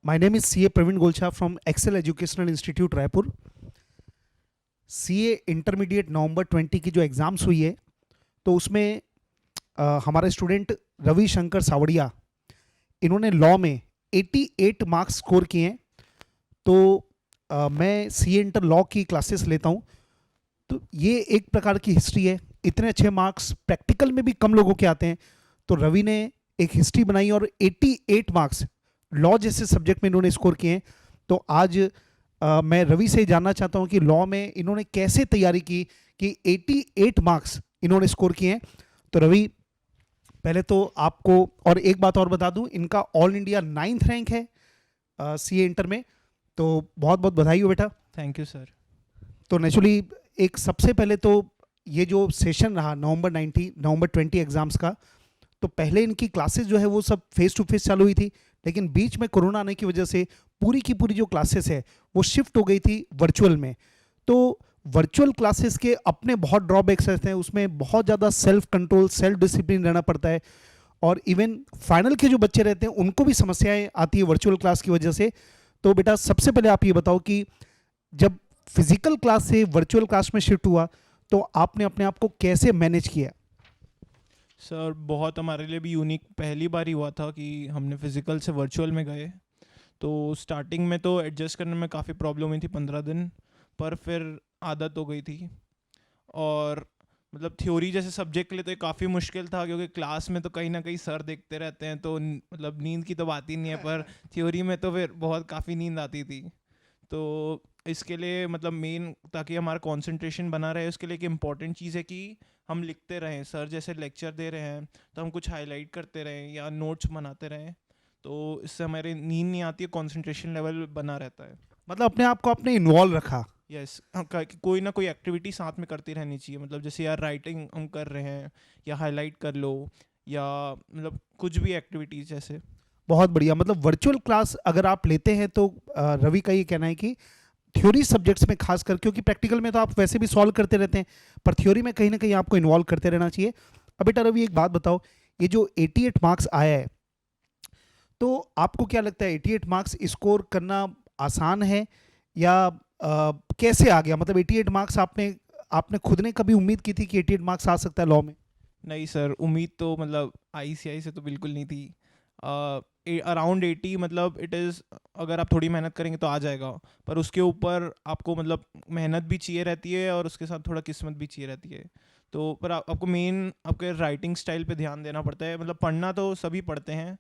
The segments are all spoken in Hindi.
My name is CA Praveen Golcha from Excel Educational Institute Raipur. CA intermediate नवंबर 20 की जो एग्ज़ाम्स हुई है तो उसमें हमारे स्टूडेंट रवि शंकर सावड़िया, इन्होंने लॉ में 88 मार्क्स स्कोर किए हैं। तो मैं CA इंटर लॉ की क्लासेस लेता हूँ, तो ये एक प्रकार की हिस्ट्री है। इतने अच्छे मार्क्स प्रैक्टिकल में भी कम लोगों के आते हैं, तो रवि ने एक हिस्ट्री बनाई और 88 मार्क्स लॉ जैसे सब्जेक्ट में इन्होंने स्कोर किए हैं। तो आज मैं रवि से जानना चाहता हूं कि लॉ में इन्होंने कैसे तैयारी की कि 88 मार्क्स इन्होंने स्कोर किए हैं। तो रवि, पहले तो आपको और एक बात और बता दूं, इनका ऑल इंडिया 9th रैंक है CA इंटर में, तो बहुत बहुत बधाई हो बेटा। Thank you sir. तो नेचुरली एक सबसे पहले तो ये जो सेशन रहा नवंबर 20 एग्ज़ाम्स का, तो पहले इनकी क्लासेस जो है वो सब फेस टू फेस चालू हुई थी, लेकिन बीच में कोरोना आने की वजह से पूरी की पूरी जो क्लासेस है वो शिफ्ट हो गई थी वर्चुअल में। तो वर्चुअल क्लासेस के अपने बहुत ड्रॉबैक्स रहते हैं, उसमें बहुत ज़्यादा सेल्फ कंट्रोल, सेल्फ डिसिप्लिन रहना पड़ता है, और इवन फाइनल के जो बच्चे रहते हैं उनको भी समस्याएं आती है वर्चुअल क्लास की वजह से। तो बेटा सबसे पहले आप ये बताओ कि जब फिजिकल क्लास से वर्चुअल क्लास में शिफ्ट हुआ तो आपने अपने आप को कैसे मैनेज किया? सर बहुत हमारे लिए भी यूनिक पहली बार ही हुआ था कि हमने फिज़िकल से वर्चुअल में गए। तो स्टार्टिंग में तो एडजस्ट करने में काफ़ी प्रॉब्लम हुई थी 15 दिन, पर फिर आदत हो गई थी। और मतलब थ्योरी जैसे सब्जेक्ट के लिए तो ये काफ़ी मुश्किल था, क्योंकि क्लास में तो कहीं ना कहीं सर देखते रहते हैं, तो मतलब नींद की तो बात ही नहीं है, पर थ्योरी में तो फिर बहुत काफ़ी नींद आती थी। तो इसके लिए मतलब मेन, ताकि हमारा कंसंट्रेशन बना रहे, उसके लिए एक इम्पॉर्टेंट चीज़ है कि हम लिखते रहें। सर जैसे लेक्चर दे रहे हैं तो हम कुछ हाईलाइट करते रहें या नोट्स बनाते रहें, तो इससे हमारी नींद नहीं आती है, कंसंट्रेशन लेवल बना रहता है। मतलब अपने आप को आपने इन्वॉल्व रखा। यस, कोई ना कोई एक्टिविटी साथ में करती रहनी चाहिए। मतलब जैसे यार राइटिंग हम कर रहे हैं या हाईलाइट कर लो, या मतलब कुछ भी एक्टिविटीज जैसे। बहुत बढ़िया। मतलब वर्चुअल क्लास अगर आप लेते हैं तो रवि का ये कहना है कि थ्योरी सब्जेक्ट्स में खासकर, क्योंकि प्रैक्टिकल में तो आप वैसे भी सॉल्व करते रहते हैं, पर थ्योरी में कहीं ना कहीं आपको इन्वॉल्व करते रहना चाहिए। अब बेटा रवि एक बात बताओ, ये जो 88 मार्क्स आया है, तो आपको क्या लगता है 88 मार्क्स स्कोर करना आसान है या कैसे आ गया? मतलब 88 मार्क्स आपने आपने खुद ने कभी उम्मीद की थी कि 88 मार्क्स आ सकता है लॉ में? नहीं सर, उम्मीद तो मतलब ICI से तो बिल्कुल नहीं थी। अराउंड 80, मतलब इट इज़, अगर आप थोड़ी मेहनत करेंगे तो आ जाएगा, पर उसके ऊपर आपको मतलब मेहनत भी चाहिए रहती है और उसके साथ थोड़ा किस्मत भी चाहिए रहती है। तो पर आपको मेन आपके राइटिंग स्टाइल पे ध्यान देना पड़ता है। मतलब पढ़ना तो सभी पढ़ते हैं,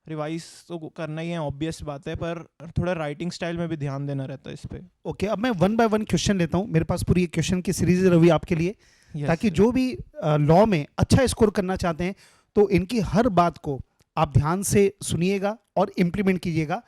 रिवाइज तो करना ही है, ऑब्वियस बात है, पर थोड़ा राइटिंग स्टाइल में भी ध्यान देना रहता है इस पे। ओके, अब मैं वन बाय वन क्वेश्चन लेता हूँ। मेरे पास पूरी एक क्वेश्चन की सीरीज है रवि आपके लिए, ताकि जो भी लॉ में अच्छा स्कोर करना चाहते हैं तो इनकी हर बात को आप ध्यान से सुनिएगा और इम्प्लीमेंट कीजिएगा।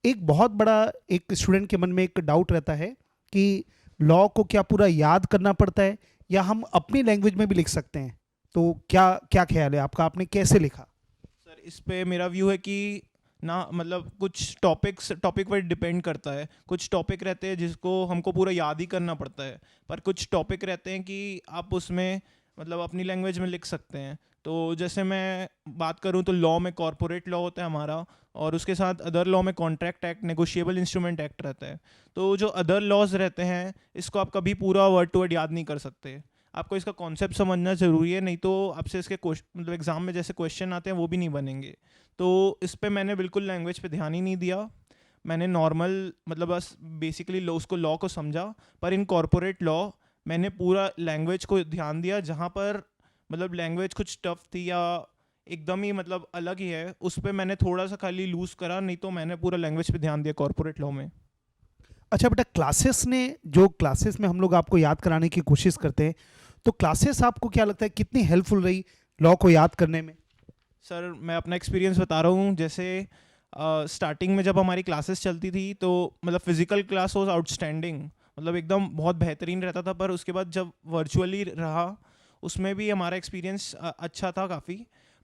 एक बहुत बड़ा एक स्टूडेंट के मन में एक डाउट रहता है कि लॉ को क्या पूरा याद करना पड़ता है या हम अपनी लैंग्वेज में भी लिख सकते हैं? तो क्या क्या ख्याल है आपका, आपने कैसे लिखा? सर इस पे मेरा व्यू है कि ना, मतलब कुछ टॉपिक पर डिपेंड करता है। कुछ टॉपिक रहते हैं जिसको हमको पूरा याद ही करना पड़ता है, पर कुछ टॉपिक रहते हैं कि आप उसमें मतलब अपनी लैंग्वेज में लिख सकते हैं। तो जैसे मैं बात करूं तो लॉ में कॉर्पोरेट लॉ होता है हमारा, और उसके साथ अदर लॉ में contract act, negotiable instrument act रहता है। तो जो अदर लॉज रहते हैं, इसको आप कभी पूरा वर्ड टू वर्ड याद नहीं कर सकते। आपको इसका कॉन्सेप्ट समझना ज़रूरी है, नहीं तो आपसे इसके मतलब एग्जाम में जैसे क्वेश्चन आते हैं वो भी नहीं बनेंगे। तो इस पे मैंने बिल्कुल लैंग्वेज पे ध्यान ही नहीं दिया। मैंने नॉर्मल मतलब बस बेसिकली उसको लॉ को समझा, पर इन कॉर्पोरेट लॉ मैंने पूरा लैंग्वेज को ध्यान दिया। जहाँ पर मतलब लैंग्वेज कुछ टफ थी या एकदम ही मतलब अलग ही है, उस पर मैंने थोड़ा सा खाली लूज करा, नहीं तो मैंने पूरा लैंग्वेज पे ध्यान दिया कॉर्पोरेट लॉ में। अच्छा बेटा, क्लासेस ने जो क्लासेस में हम लोग आपको याद कराने की कोशिश करते हैं, तो क्लासेस आपको क्या लगता है कितनी हेल्पफुल रही लॉ को याद करने में? सर मैं अपना एक्सपीरियंस बता रहा हूँ। जैसे स्टार्टिंग में जब हमारी क्लासेस चलती थी तो मतलब फिजिकल क्लास वाज आउटस्टैंडिंग, मतलब एकदम बहुत बेहतरीन रहता था। पर उसके बाद जब वर्चुअली रहा, उसमें भी हमारा एक्सपीरियंस अच्छा था काफ़ी।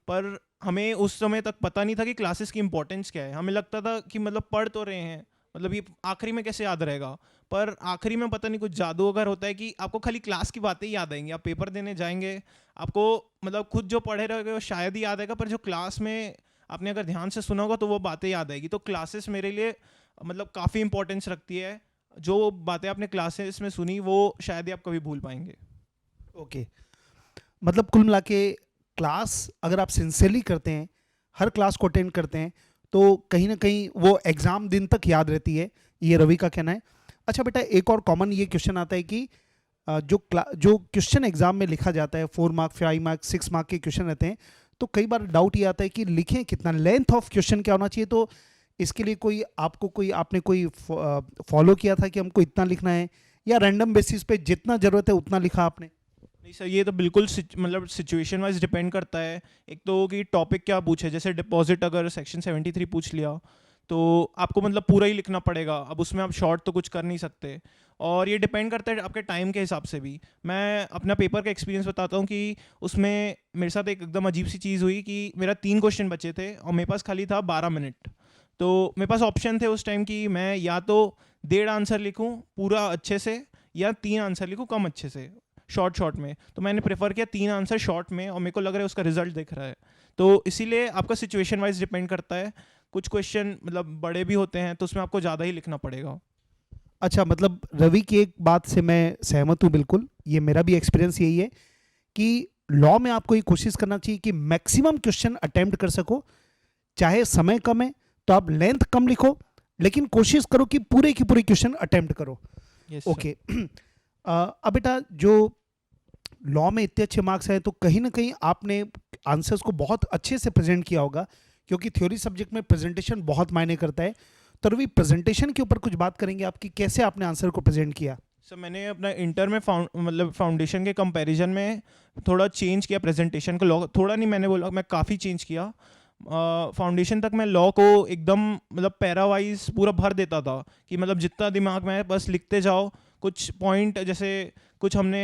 पर हमें उस समय तक पता नहीं था कि क्लासेस की इंपॉर्टेंस क्या है। हमें लगता था कि मतलब पढ़ तो रहे हैं, मतलब ये आखिरी में कैसे याद रहेगा। पर आखिरी में पता नहीं कुछ जादू अगर होता है कि आपको खाली क्लास की बातें ही याद आएंगी। आप पेपर देने जाएंगे, आपको मतलब खुद जो पढ़े रहोगे वो शायद ही याद आएगा, पर जो क्लास में आपने अगर ध्यान से सुना होगा तो वो बातें याद आएगी। तो क्लासेस मेरे लिए मतलब काफ़ी इंपॉर्टेंस रखती है। जो बातें आपने क्लासेस में सुनी वो शायद ही आप कभी भूल पाएंगे। ओके, मतलब कुल मिला के क्लास अगर आप सिंसियरली करते हैं, हर क्लास को अटेंड करते हैं, तो कहीं ना कहीं वो एग्ज़ाम दिन तक याद रहती है, ये रवि का कहना है। अच्छा बेटा, एक और कॉमन ये क्वेश्चन आता है कि जो क्वेश्चन एग्जाम में लिखा जाता है, 4 मार्क 5 मार्क 6 मार्क के क्वेश्चन रहते हैं, तो कई बार डाउट ये आता है कि लिखें कितना, लेंथ ऑफ क्वेश्चन क्या होना चाहिए। तो इसके लिए आपने कोई फॉलो किया था कि हमको इतना लिखना है, या रैंडम बेसिस पे जितना ज़रूरत है उतना लिखा आपने? नहीं सर, ये तो बिल्कुल मतलब सिचुएशन वाइज डिपेंड करता है। एक तो कि टॉपिक क्या पूछे, जैसे डिपॉजिट अगर सेक्शन 73 पूछ लिया तो आपको मतलब पूरा ही लिखना पड़ेगा। अब उसमें आप शॉर्ट तो कुछ कर नहीं सकते, और ये डिपेंड करता है आपके टाइम के हिसाब से भी। मैं अपना पेपर का एक्सपीरियंस बताता हूँ कि उसमें मेरे साथ एक एकदम अजीब सी चीज़ हुई कि मेरा 3 क्वेश्चन बचे थे और मेरे पास खाली था 12 मिनट। तो मेरे पास ऑप्शन थे उस टाइम कि मैं या तो 1.5 आंसर लिखूँ पूरा अच्छे से, या 3 आंसर लिखूँ कम अच्छे से शॉर्ट में। तो मैंने प्रेफर किया 3 आंसर शॉर्ट में, और मेरे को लग रहा है उसका रिजल्ट दिख रहा है। तो इसीलिए आपका सिचुएशन वाइज डिपेंड करता है। कुछ क्वेश्चन मतलब बड़े भी होते हैं तो उसमें आपको ज़्यादा ही लिखना पड़ेगा। अच्छा, मतलब रवि की एक बात से मैं सहमत हूँ बिल्कुल, ये मेरा भी एक्सपीरियंस यही है कि लॉ में आपको ये कोशिश करना चाहिए कि मैक्सिमम क्वेश्चन अटेम्प्ट कर सको। चाहे समय कम है तो आप लेंथ कम लिखो, लेकिन कोशिश करो कि पूरे की पूरी क्वेश्चन अटेम्प्ट करो। Yes okay. अब बेटा, जो लॉ में इतने अच्छे मार्क्स हैं तो कहीं ना कहीं आपने आंसर्स को बहुत अच्छे से प्रेजेंट किया होगा, क्योंकि थ्योरी सब्जेक्ट में प्रेजेंटेशन बहुत मायने करता है। तो रवि, प्रेजेंटेशन के ऊपर कुछ बात करेंगे आपकी, कैसे आपने आंसर को प्रेजेंट किया? सर, मैंने अपना इंटर में मतलब फाउंडेशन के कंपैरिजन में थोड़ा चेंज किया प्रेजेंटेशन को। लॉ थोड़ा नहीं, मैंने बोला मैं काफ़ी चेंज किया। फाउंडेशन तक मैं लॉ को एकदम मतलब पैरा वाइज पूरा भर देता था कि मतलब जितना दिमाग में बस लिखते जाओ। कुछ पॉइंट जैसे कुछ हमने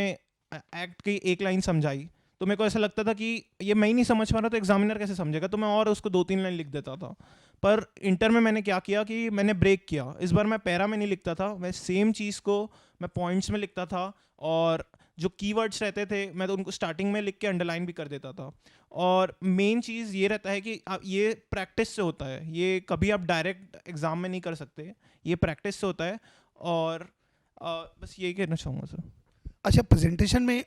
एक्ट की एक लाइन समझाई तो मेरे को ऐसा लगता था कि ये मैं ही नहीं समझ पा रहा तो एग्जामिनर कैसे समझेगा, तो मैं और उसको 2-3 लाइन लिख देता था। पर इंटर में मैंने क्या किया कि मैंने ब्रेक किया। इस बार मैं पैरा में नहीं लिखता था, मैं सेम चीज़ को मैं पॉइंट्स में लिखता था, और जो कीवर्ड्स रहते थे मैं तो उनको स्टार्टिंग में लिख के अंडरलाइन भी कर देता था। और मेन चीज़ ये रहता है कि ये प्रैक्टिस से होता है, ये कभी आप डायरेक्ट एग्ज़ाम में नहीं कर सकते, ये प्रैक्टिस से होता है। और बस यही कहना चाहूँगा सर। अच्छा, प्रेजेंटेशन में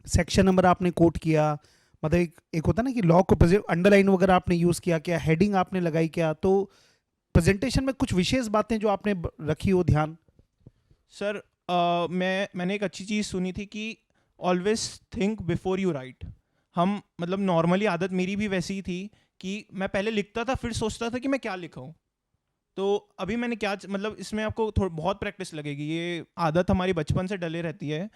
सेक्शन नंबर आपने कोट किया, मतलब एक होता है ना कि लॉ को अंडरलाइन वगैरह आपने यूज़ किया, क्या हेडिंग आपने लगाई क्या? तो प्रेजेंटेशन में कुछ विशेष बातें जो आपने रखी हो ध्यान? सर, मैंने एक अच्छी चीज़ सुनी थी कि always think before you right. हम मतलब नॉर्मली आदत मेरी भी वैसी ही थी कि मैं पहले लिखता था फिर सोचता था कि मैं क्या लिखाऊं। तो अभी मैंने क्या मतलब इसमें आपको बहुत प्रैक्टिस लगेगी। ये आदत हमारी बचपन से डले रहती है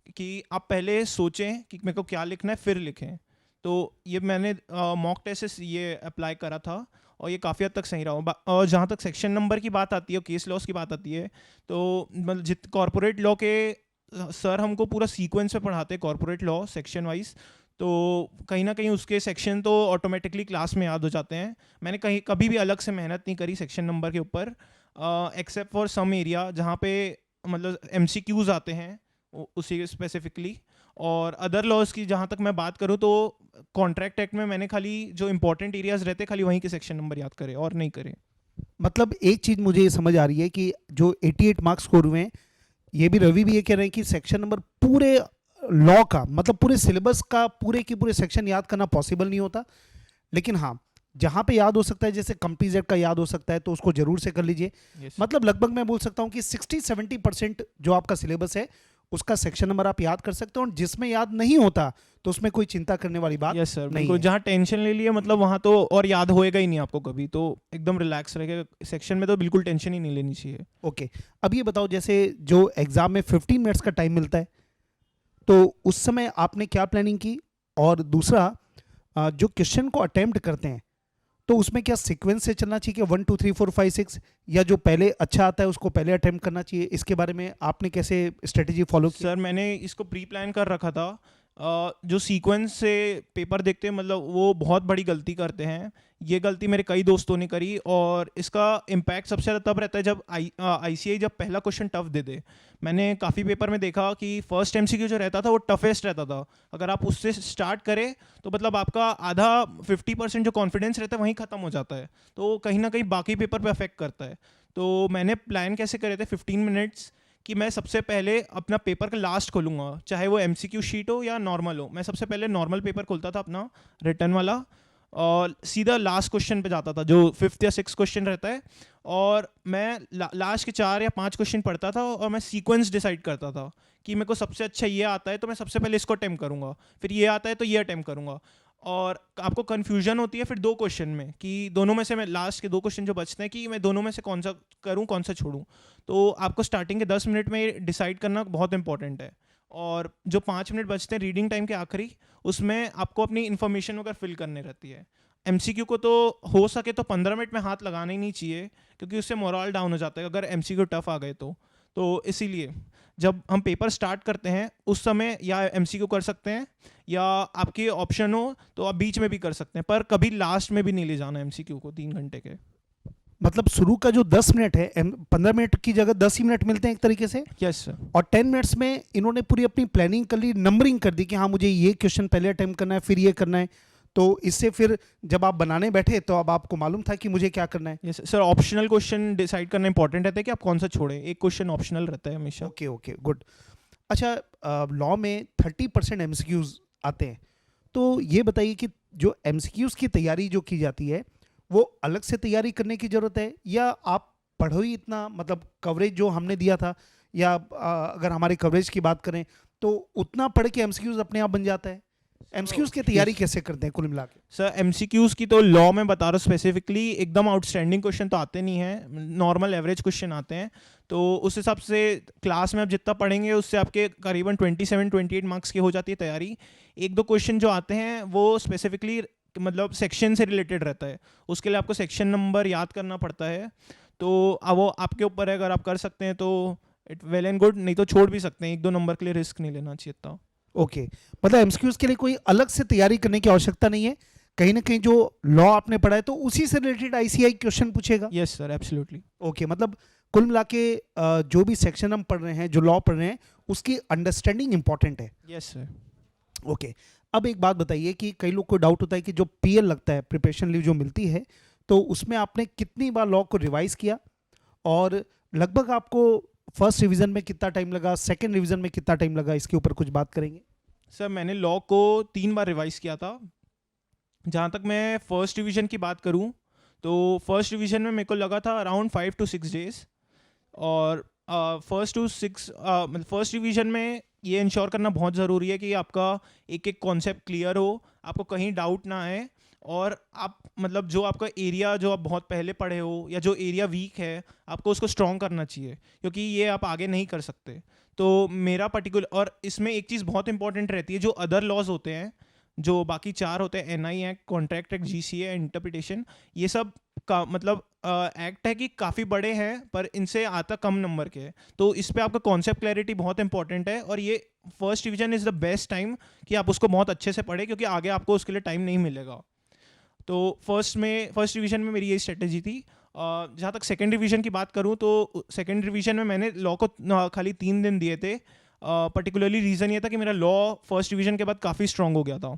कि आप पहले सोचें कि मेरे को क्या लिखना है फिर लिखें। तो ये मैंने मॉक टेस्ट ये अप्लाई करा था और ये काफ़ी हद तक सही रहा। और जहाँ तक सेक्शन नंबर की बात आती है और केस लॉस की बात आती है, तो मतलब कॉर्पोरेट लॉ के सर हमको पूरा सीक्वेंस में पढ़ाते हैं कॉर्पोरेट लॉ सेक्शन वाइज। तो कहीं ना कहीं उसके सेक्शन तो ऑटोमेटिकली क्लास में याद हो जाते हैं। मैंने कभी भी अलग से मेहनत नहीं करी सेक्शन नंबर के ऊपर, एक्सेप्ट फॉर सम एरिया जहाँ पे मतलब MCQs आते हैं उसी स्पेसिफिकली। और अदर लॉज की जहाँ तक मैं बात करूँ तो कॉन्ट्रैक्ट एक्ट में मैंने खाली जो इंपॉर्टेंट एरियाज रहते खाली वहीं के सेक्शन नंबर याद करे और नहीं करे। मतलब एक चीज़ मुझे ये समझ आ रही है कि जो 88 मार्क्स स्कोर हुए हैं, ये भी रवि भी ये कह रहे हैं कि सेक्शन नंबर पूरे लॉ का, मतलब पूरे सिलेबस का पूरे की पूरे सेक्शन याद करना पॉसिबल नहीं होता, लेकिन हाँ जहाँ पे याद हो सकता है, जैसे कंपनीज एक्ट का याद हो सकता है तो उसको जरूर से कर लीजिए। Yes. मतलब लगभग मैं बोल सकता हूँ कि 60-70% जो आपका सिलेबस है उसका सेक्शन नंबर आप याद कर सकते हो, और जिसमें याद नहीं होता तो उसमें कोई चिंता करने वाली बात यस सर, नहीं बिल्कुल। है। जहाँ टेंशन ले लिए मतलब वहाँ तो और याद होएगा ही नहीं आपको कभी, तो एकदम रिलैक्स रहेगा सेक्शन में, तो बिल्कुल टेंशन ही नहीं लेनी चाहिए। ओके, अब ये बताओ, जैसे जो एग्जाम में 15 मिनट्स का टाइम मिलता है तो उस समय आपने क्या प्लानिंग की? और दूसरा, जो क्वेश्चन को अटेम्प्ट करते हैं तो उसमें क्या सीक्वेंस से चलना चाहिए कि 1 2 3 4 5 6, या जो पहले अच्छा आता है उसको पहले अटेम्प्ट करना चाहिए? इसके बारे में आपने कैसे स्ट्रेटेजी फॉलो की? सर, मैंने इसको प्री प्लान कर रखा था। जो सीक्वेंस से पेपर देखते हैं मतलब वो बहुत बड़ी गलती करते हैं। ये गलती मेरे कई दोस्तों ने करी और इसका इम्पैक्ट सबसे ज़्यादा तब रहता है जब आईसीआई जब पहला क्वेश्चन टफ दे दे। मैंने काफ़ी पेपर में देखा कि फर्स्ट एमसीक्यू जो रहता था वो टफेस्ट रहता था। अगर आप उससे स्टार्ट करें तो मतलब आपका आधा 50% जो कॉन्फिडेंस रहता है वहीं ख़त्म हो जाता है, तो कहीं ना कहीं बाकी पेपर पे अफेक्ट करता है। तो मैंने प्लान कैसे करे थे 15 मिनट्स कि मैं सबसे पहले अपना पेपर का लास्ट खोलूँगा, चाहे वो एमसीक्यू शीट हो या नॉर्मल हो। मैं सबसे पहले नॉर्मल पेपर खोलता था अपना रिटर्न वाला और सीधा लास्ट क्वेश्चन पे जाता था जो 5th या 6th क्वेश्चन रहता है, और मैं लास्ट के 4 या 5 क्वेश्चन पढ़ता था और मैं सीक्वेंस डिसाइड करता था कि मेरे को सबसे अच्छा ये आता है तो मैं सबसे पहले इसको अटेम्प्ट करूँगा, फिर ये आता है तो ये अटेम्प्ट करूँगा। और आपको कन्फ्यूजन होती है फिर 2 क्वेश्चन में कि दोनों में से मैं लास्ट के 2 क्वेश्चन जो बचते हैं कि मैं दोनों में से कौन सा करूँ कौन सा छोड़ूँ। तो आपको स्टार्टिंग के 10 मिनट में डिसाइड करना बहुत इंपॉर्टेंट है। और जो 5 मिनट बचते हैं रीडिंग टाइम के आखिरी, उसमें आपको अपनी इन्फॉर्मेशन वगैरह फिल करनी रहती है। एमसीक्यू को तो हो सके तो 15 मिनट में हाथ लगाना ही नहीं चाहिए, क्योंकि उससे मोरल डाउन हो जाता है अगर एमसीक्यू टफ आ गए तो इसीलिए जब हम पेपर स्टार्ट करते हैं उस समय या एमसीक्यू कर सकते हैं या आपके ऑप्शन हो तो आप बीच में भी कर सकते हैं, पर कभी लास्ट में भी नहीं ले जाना एमसीक्यू को 3 घंटे के। मतलब शुरू का जो 10 मिनट है 15 मिनट की जगह 10 ही मिनट मिलते हैं एक तरीके से, यस सर। और 10 मिनट्स में इन्होंने पूरी अपनी प्लानिंग कर ली, नंबरिंग कर दी कि हाँ मुझे ये क्वेश्चन पहले अटेम्प्ट करना है फिर ये करना है। तो इससे फिर जब आप बनाने बैठे तो अब आपको मालूम था कि मुझे क्या करना है। Yes sir, optional question decide करना इंपॉर्टेंट रहता है कि आप कौन सा छोड़ें, एक क्वेश्चन ऑप्शनल रहता है हमेशा। Okay okay good. अच्छा, लॉ में 30% एमसीक्यूज आते हैं, तो ये बताइए कि जो एमसीक्यूज की तैयारी जो की जाती है वो अलग से तैयारी करने की ज़रूरत है या आप पढ़ो ही इतना, मतलब कवरेज जो हमने दिया था या अगर हमारे कवरेज की बात करें तो उतना पढ़ के एमसीक्यूज अपने आप बन जाता है? एमसीक्यूज की तैयारी कैसे करते हैं कुल मिला के? सर एमसीक्यूज की तो लॉ में बता रहा हूँ स्पेसिफिकली, एकदम आउटस्टैंडिंग क्वेश्चन तो आते नहीं हैं, नॉर्मल एवरेज क्वेश्चन आते हैं। तो उस हिसाब से क्लास में आप जितना पढ़ेंगे उससे आपके करीबन 27-28 मार्क्स की हो जाती है तैयारी। 1-2 क्वेश्चन जो आते हैं वो स्पेसिफिकली मतलब सेक्शन से रिलेटेड रहता है, उसके लिए आपको सेक्शन नंबर याद करना पड़ता है। तो अब वो आपके ऊपर है, अगर आप कर सकते हैं तो इट वेल एंड गुड, नहीं तो छोड़ भी सकते हैं, 1-2 नंबर के लिए रिस्क नहीं लेना चाहिए इतना। ओके, मतलब एमसीक्यूज के लिए कोई अलग से तैयारी करने की आवश्यकता नहीं है, कहीं ना कहीं जो लॉ आपने पढ़ा है तो उसी से रिलेटेड आईसीआई क्वेश्चन पूछेगा? Yes sir, absolutely. ओके, मतलब कुल मिला के जो भी सेक्शन हम पढ़ रहे हैं, जो लॉ पढ़ रहे हैं, उसकी अंडरस्टैंडिंग इंपॉर्टेंट है। Yes sir. ओके, अब एक बात बताइए कि कई लोग को डाउट होता है कि जो पीएल लगता है, प्रिपरेशन लीव जो मिलती है, तो उसमें आपने कितनी बार लॉ को रिवाइज किया और लगभग आपको फर्स्ट रिवीजन में कितना टाइम लगा, सेकंड रिवीजन में कितना टाइम लगा, इसके ऊपर कुछ बात करेंगे? सर मैंने लॉ को 3 बार रिवाइज किया था। जहाँ तक मैं फर्स्ट रिवीजन की बात करूँ तो फर्स्ट रिवीजन में मेरे को लगा था अराउंड 5 to 6 डेज। और फर्स्ट रिवीजन में ये इंश्योर करना बहुत ज़रूरी है कि आपका एक एक कॉन्सेप्ट क्लियर हो, आपको कहीं डाउट ना आए, और आप मतलब जो आपका एरिया जो आप बहुत पहले पढ़े हो या जो एरिया वीक है आपको उसको स्ट्रॉन्ग करना चाहिए, क्योंकि ये आप आगे नहीं कर सकते। तो मेरा पर्टिकुलर, और इसमें एक चीज़ बहुत इंपॉर्टेंट रहती है, जो अदर लॉज होते हैं जो बाकी 4 होते हैं, NI act, contract act, GCA, interpretation, ये सब का मतलब एक्ट है कि काफ़ी बड़े हैं पर इनसे आता कम नंबर के हैं। तो इस पे आपका कॉन्सेप्ट क्लैरिटी बहुत इंपॉर्टेंट है, और ये first revision is the best time कि आप उसको बहुत अच्छे से पढ़ें, क्योंकि आगे आपको उसके लिए टाइम नहीं मिलेगा। तो फर्स्ट रिवीजन में मेरी यही स्ट्रेटेजी थी। जहाँ तक सेकेंड रिवीजन की बात करूँ तो सेकेंड रिवीजन में मैंने लॉ को खाली 3 दिन दिए थे। पर्टिकुलरली रीज़न ये था कि मेरा लॉ फर्स्ट रिवीजन के बाद काफ़ी स्ट्रॉन्ग हो गया था।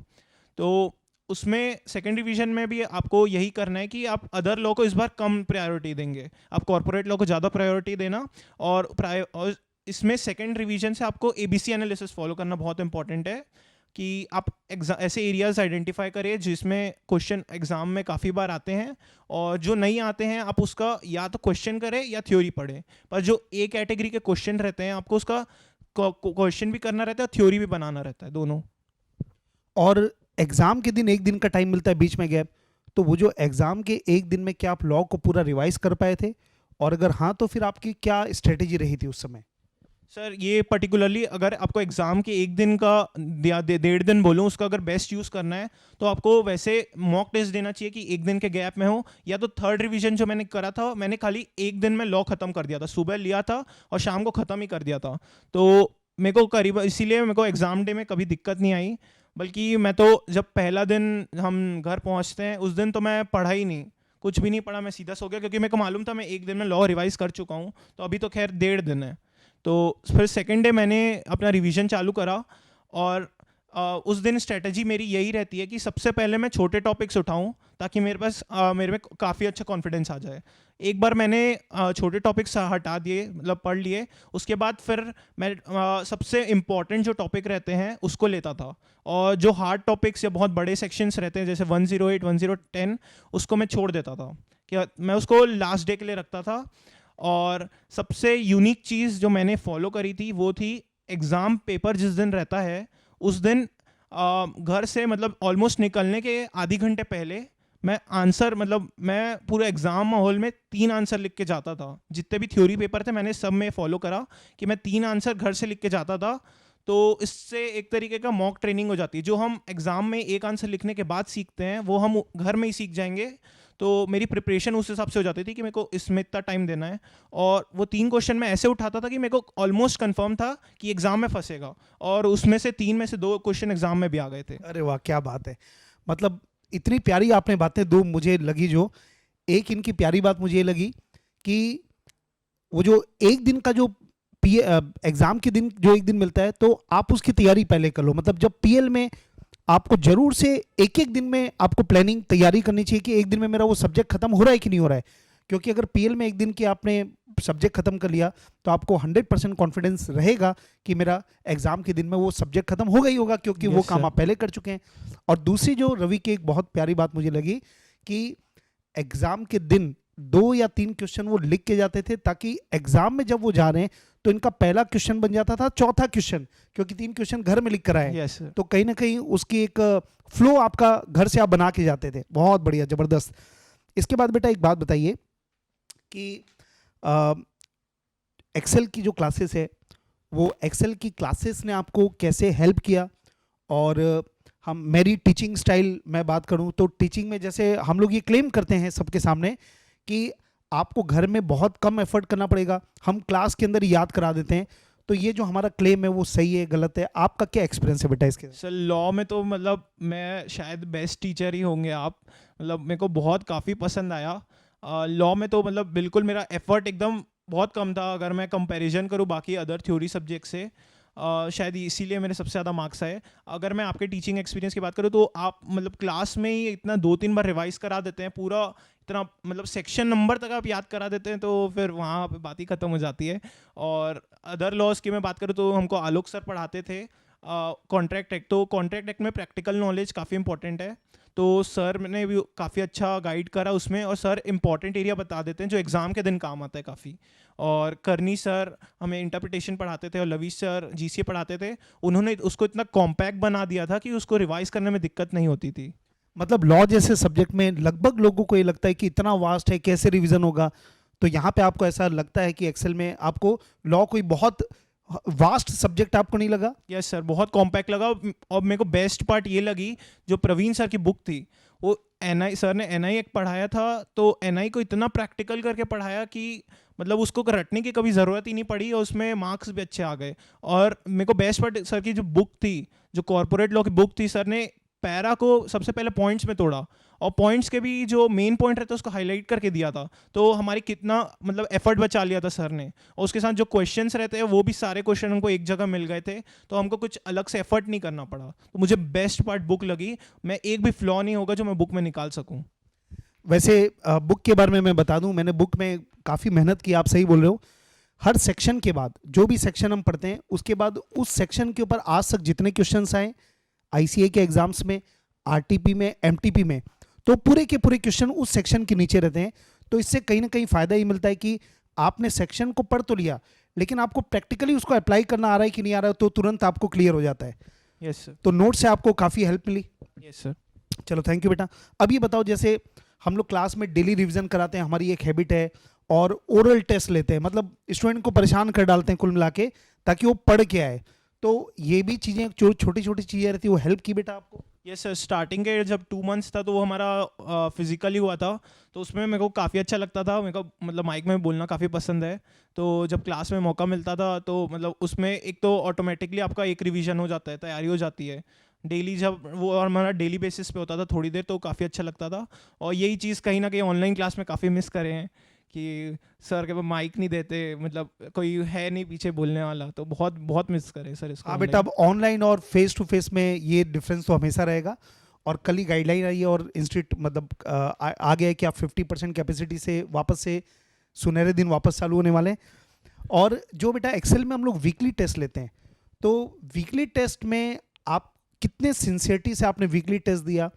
तो उसमें सेकेंड रिवीजन में भी आपको यही करना है कि आप अदर लॉ को इस बार कम प्रायोरिटी देंगे, आप कॉर्पोरेट लॉ को ज़्यादा प्रायोरिटी देना। और इसमें सेकेंड रिवीजन से आपको एबीसी एनालिसिस फॉलो करना बहुत इंपॉर्टेंट है कि आप ऐसे एरियाज आइडेंटिफाई करें जिसमें क्वेश्चन एग्जाम में काफ़ी बार आते हैं, और जो नहीं आते हैं आप उसका या तो क्वेश्चन करें या थ्योरी पढ़ें। पर जो ए कैटेगरी के क्वेश्चन रहते हैं आपको उसका क्वेश्चन भी करना रहता है और थ्योरी भी बनाना रहता है, दोनों। और एग्ज़ाम के दिन एक दिन का टाइम मिलता है बीच में गैप, तो वो जो एग्ज़ाम के एक दिन में क्या आप लॉ को पूरा रिवाइज कर पाए थे, और अगर हाँ तो फिर आपकी क्या स्ट्रेटेजी रही थी उस समय? सर ये पर्टिकुलरली अगर आपको एग्ज़ाम के एक दिन का या 1.5 दिन बोलूँ उसका अगर बेस्ट यूज़ करना है तो आपको वैसे मॉक टेस्ट देना चाहिए कि एक दिन के गैप में हो, या तो थर्ड रिवीजन जो मैंने करा था मैंने खाली एक दिन में लॉ ख़त्म कर दिया था, सुबह लिया था और शाम को ख़त्म ही कर दिया था। तो मेरे को करीब इसीलिए मेरे को एग्ज़ाम डे में कभी दिक्कत नहीं आई, बल्कि मैं तो जब पहला दिन हम घर पहुंचते हैं उस दिन तो मैं पढ़ा ही नहीं, कुछ भी नहीं पढ़ा, मैं सीधा सो गया, क्योंकि मेरे को मालूम था मैं एक दिन में लॉ रिवाइज कर चुका हूँ, तो अभी तो खैर 1.5 दिन है। तो फिर सेकेंड डे मैंने अपना रिवीजन चालू करा, और उस दिन स्ट्रेटजी मेरी यही रहती है कि सबसे पहले मैं छोटे टॉपिक्स उठाऊं, ताकि मेरे में काफ़ी अच्छा कॉन्फिडेंस आ जाए। एक बार मैंने छोटे टॉपिक्स हटा दिए, मतलब पढ़ लिए, उसके बाद फिर मैं सबसे इम्पॉर्टेंट जो टॉपिक रहते हैं उसको लेता था, और जो हार्ड टॉपिक्स या बहुत बड़े सेक्शंस रहते हैं जैसे 108, 1010, उसको मैं छोड़ देता था, कि मैं उसको लास्ट डे के लिए रखता था। और सबसे यूनिक चीज़ जो मैंने फॉलो करी थी वो थी, एग्ज़ाम पेपर जिस दिन रहता है उस दिन घर से मतलब ऑलमोस्ट निकलने के आधी घंटे पहले मैं आंसर, मतलब मैं पूरे एग्ज़ाम माहौल में 3 आंसर लिख के जाता था। जितने भी थ्योरी पेपर थे मैंने सब में फॉलो करा कि मैं 3 आंसर घर से लिख के जाता था। तो इससे एक तरीके का मॉक ट्रेनिंग हो जाती है, जो हम एग्ज़ाम में एक आंसर लिखने के बाद सीखते हैं वो हम घर में ही सीख जाएंगे। तो मेरी प्रिपरेशन उस हिसाब से हो जाती थी कि मेरे को इसमें इतना टाइम देना है, और वो 3 क्वेश्चन मैं ऐसे उठाता था कि मेरे को ऑलमोस्ट कंफर्म था कि एग्ज़ाम में फंसेगा, और उसमें से 3 में से 2 क्वेश्चन एग्ज़ाम में भी आ गए थे। अरे वाह, क्या बात है। मतलब इतनी प्यारी आपने बातें दो मुझे लगी। जो एक इनकी प्यारी बात मुझे ये लगी कि वो जो एक दिन का जो एग्जाम के दिन जो एक दिन मिलता है, तो आप उसकी तैयारी पहले कर लो। मतलब जब पीएल में आपको जरूर से एक एक दिन में आपको प्लानिंग तैयारी करनी चाहिए कि एक दिन में मेरा वो सब्जेक्ट खत्म हो रहा है कि नहीं हो रहा है। क्योंकि अगर पीएल में एक दिन की आपने सब्जेक्ट खत्म कर लिया तो आपको 100% कॉन्फिडेंस रहेगा कि मेरा एग्जाम के दिन में वो सब्जेक्ट खत्म हो गई होगा, क्योंकि वो Yes, काम sir. आप पहले कर चुके हैं। और दूसरी जो रवि की एक बहुत प्यारी बात मुझे लगी कि एग्जाम के दिन 2 या 3 क्वेश्चन वो लिख के जाते थे, ताकि एग्जाम में जब वो जा रहे हैं तो इनका पहला क्वेश्चन बन जाता था चौथा क्वेश्चन, क्योंकि 3 क्वेश्चन घर में लिख कर आए। Yes, sir. तो कहीं ना कहीं उसकी एक फ्लो आपका घर से आप बना के जाते थे। बहुत बढ़िया, जबरदस्त। इसके बाद बेटा एक बात बताइए कि एक्सेल की जो क्लासेस है, वो एक्सेल की क्लासेस ने आपको कैसे हेल्प किया? और हम मेरी टीचिंग स्टाइल मैं बात करूं तो टीचिंग में जैसे हम लोग ये क्लेम करते हैं सबके सामने कि आपको घर में बहुत कम एफर्ट करना पड़ेगा, हम क्लास के अंदर ही याद करा देते हैं। तो ये जो हमारा क्लेम है वो सही है, गलत है? आपका क्या एक्सपीरियंस है बेटा इसके? सर लॉ में तो मतलब मैं शायद बेस्ट टीचर ही होंगे आप, मतलब मेरे को बहुत काफ़ी पसंद आया। लॉ में तो मतलब बिल्कुल मेरा एफर्ट एकदम बहुत कम था अगर मैं कंपैरिजन करूँ बाकी अदर थ्योरी सब्जेक्ट से। शायद इसीलिए मेरे सबसे ज़्यादा मार्क्स आए। अगर मैं आपके टीचिंग एक्सपीरियंस की बात करूँ तो आप मतलब क्लास में ही इतना 2-3 बार रिवाइज करा देते हैं, पूरा इतना मतलब सेक्शन नंबर तक आप याद करा देते हैं, तो फिर वहाँ पे बात ही ख़त्म हो जाती है। और अदर लॉज की मैं बात करूँ तो हमको आलोक सर पढ़ाते थे कॉन्ट्रैक्ट एक्ट, तो कॉन्ट्रैक्ट एक्ट में प्रैक्टिकल नॉलेज काफ़ी इंपॉर्टेंट है, तो सर ने भी काफ़ी अच्छा गाइड करा उसमें, और सर इंपॉर्टेंट एरिया बता देते हैं जो एग्ज़ाम के दिन काम आता है काफ़ी। और करनी सर हमें इंटरप्रिटेशन पढ़ाते थे, और लवीश सर जीसीए पढ़ाते थे, उन्होंने उसको इतना कॉम्पैक्ट बना दिया था कि उसको रिवाइज करने में दिक्कत नहीं होती थी। मतलब लॉ जैसे सब्जेक्ट में लगभग लोगों को ये लगता है कि इतना वास्ट है, कैसे रिवीजन होगा। तो यहाँ पे आपको ऐसा लगता है कि एक्सेल में आपको लॉ कोई बहुत वास्ट सब्जेक्ट आपको नहीं लगा? यस सर, बहुत कॉम्पैक्ट लगा। और मेरे को बेस्ट पार्ट ये लगी, जो प्रवीण सर की बुक थी, वो एनआई सर ने एनआई एक पढ़ाया था, तो एनआई को इतना प्रैक्टिकल करके पढ़ाया कि मतलब उसको रटने की कभी ज़रूरत ही नहीं पड़ी, और उसमें मार्क्स भी अच्छे आ गए। और मेरे को बेस्ट पार्ट सर की जो बुक थी, जो कॉर्पोरेट लॉ की बुक थी, सर ने पैरा को सबसे पहले पॉइंट्स में तोड़ा, और पॉइंट्स के भी जो मेन पॉइंट रहता है उसको हाईलाइट करके दिया था, तो हमारी कितना मतलब एफर्ट बचा लिया था सर ने। और उसके साथ जो क्वेश्चंस रहते हैं वो भी सारे क्वेश्चन हमको एक जगह मिल गए थे, तो हमको कुछ अलग से एफर्ट नहीं करना पड़ा। तो मुझे बेस्ट पार्ट बुक लगी, मैं एक भी फ्लॉ नहीं होगा जो मैं बुक में निकाल सकूँ। वैसे बुक के बारे में मैं बता दूं, मैंने बुक में काफ़ी मेहनत की, आप सही बोल रहे हो। हर सेक्शन के बाद जो भी सेक्शन हम पढ़ते हैं उसके बाद उस सेक्शन के ऊपर आज तक जितने क्वेश्चंस आए आईसीए के एग्जाम्स में, आरटीपी में, एमटीपी में, तो पूरे के पूरे क्वेश्चन उस सेक्शन के नीचे रहते हैं। तो इससे कहीं ना कहीं फ़ायदा ये मिलता है कि आपने सेक्शन को पढ़ तो लिया, लेकिन आपको प्रैक्टिकली उसको अप्लाई करना आ रहा है कि नहीं आ रहा है, तो तुरंत आपको क्लियर हो जाता है। Yes sir. तो नोट से आपको काफ़ी हेल्प मिली। Yes sir. चलो थैंक यू बेटा। अब ये बताओ, जैसे हम लोग क्लास में डेली रिवीजन कराते हैं, हमारी एक हैबिट है, और ओरल टेस्ट लेते हैं, मतलब स्टूडेंट को परेशान कर डालते हैं कुल मिला के, ताकि वो पढ़ के आए। तो ये भी चीज़ें जो छोटी छोटी चीज़ें रहती है वो हेल्प की बेटा आपको? ये सर स्टार्टिंग के जब 2 मंथ्स था तो वो हमारा फिजिकली हुआ था, तो उसमें मेरे को काफ़ी अच्छा लगता था, मेरे को मतलब माइक में बोलना काफ़ी पसंद है। तो जब क्लास में मौका मिलता था तो मतलब उसमें एक तो ऑटोमेटिकली आपका एक रिवीजन हो जाता है, तैयारी हो जाती है डेली, जब वो और हमारा डेली बेसिस पे होता था थोड़ी देर, तो काफ़ी अच्छा लगता था। और यही चीज़ कहीं ना कहीं ऑनलाइन क्लास में काफ़ी मिस करे हैं कि सर के पास माइक नहीं देते, मतलब कोई है नहीं पीछे बोलने वाला, तो बहुत बहुत मिस करे सर इसको हाँ बेटा, online। अब ऑनलाइन और फेस टू फेस में ये डिफरेंस तो हमेशा रहेगा। और कल ही गाइडलाइन आई है और इंस्टीट्यूट मतलब आ गया है कि आप 50% कैपेसिटी से वापस से सुनहरे दिन वापस चालू होने वाले हैं। और जो बेटा एक्सेल में हम लोग वीकली टेस्ट लेते हैं, तो वीकली टेस्ट में आप कितने सिंसियरिटी से आपने वीकली टेस्ट दिया?